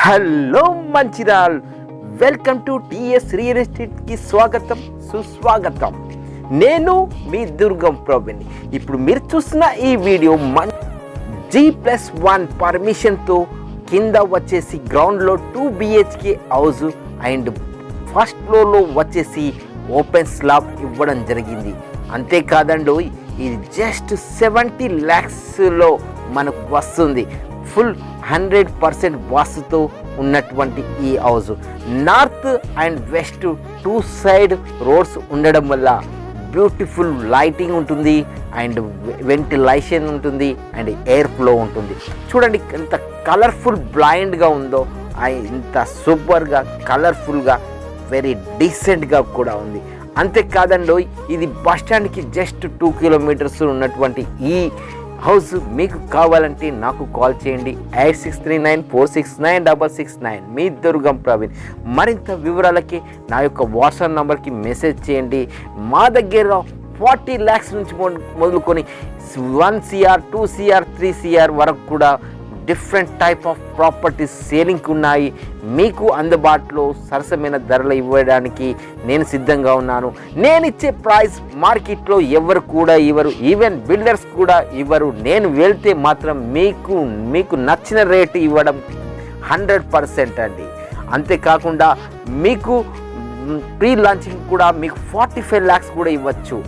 Hello Mancherial, welcome to TS real ఎస్టేట్కి స్వాగతం సుస్వాగతం. నేను మీ దుర్గం ప్రవీణ్. ఇప్పుడు మీరు చూస్తున్న ఈ వీడియో G+1 పర్మిషన్తో కింద వచ్చేసి గ్రౌండ్లో 2 BHK హౌస్ అండ్ ఫస్ట్ ఫ్లోర్లో వచ్చేసి ఓపెన్ స్లాబ్ ఇవ్వడం జరిగింది. అంతేకాదండి, ఇది జస్ట్ 70 lakhsలో మనకు వస్తుంది. ఫుల్ 100% వాస్తుతో ఉన్నటువంటి ఈ house north and west 2 side roads ఉండడం వల్ల బ్యూటిఫుల్ లైటింగ్ ఉంటుంది అండ్ వెంటిలేషన్ ఉంటుంది అండ్ ఎయిర్ ఫ్లో ఉంటుంది. చూడండి ఎంత కలర్ఫుల్ బ్లైండ్గా ఉందో, ఇంత సూపర్గా కలర్ఫుల్గా వెరీ డీసెంట్గా కూడా ఉంది. అంతేకాదండి, ఇది బస్ స్టాండ్కి జస్ట్ 2 kilometers ఉన్నటువంటి ఈ హౌస్ మీకు కావాలంటే నాకు కాల్ చేయండి 8639469669. మీ దుర్గం ప్రవీణ్. మరింత వివరాలకి నా యొక్క వాట్సాప్ నెంబర్కి మెసేజ్ చేయండి. మా దగ్గర 40 lakhs నుంచి మొదలుకొని 1 CR 2 CR 3 CR వరకు కూడా డిఫరెంట్ టైప్ ఆఫ్ ప్రాపర్టీస్ సేలింగ్కి ఉన్నాయి. మీకు అందుబాటులో సరసమైన ధరలు ఇవ్వడానికి నేను సిద్ధంగా ఉన్నాను. నేను ఇచ్చే ప్రైస్ మార్కెట్లో ఎవరు కూడా ఇవ్వరు, ఈవెన్ బిల్డర్స్ కూడా ఇవ్వరు. నేను వెళ్తే మాత్రం మీకు నచ్చిన రేటు ఇవ్వడం 100% అండి. అంతేకాకుండా మీకు ప్రీ లాంచింగ్ కూడా మీకు 45 lakhs కూడా ఇవ్వచ్చు.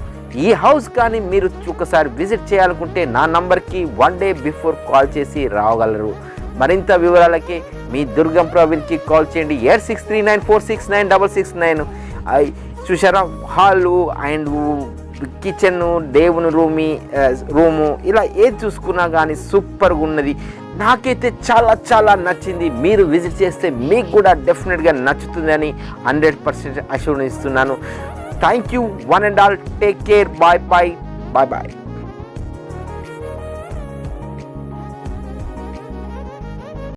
ఈ హౌస్ కానీ మీరు ఒకసారి విజిట్ చేయాలనుకుంటే నా నంబర్కి 1 day బిఫోర్ కాల్ చేసి రాగలరు. మరింత వివరాలకి మీ దుర్గం ప్రవీణ్కి కాల్ చేయండి 8639469669. చూసారా, హాలు అండ్ కిచెన్, దేవుని రూము ఇలా ఏది చూసుకున్నా కానీ సూపర్గా ఉన్నది. నాకైతే చాలా చాలా నచ్చింది. మీరు విజిట్ చేస్తే మీకు కూడా డెఫినెట్గా నచ్చుతుందని 100% అష్యూరెన్స్ ఇస్తున్నాను. Thank you one and all. Take care. Bye bye.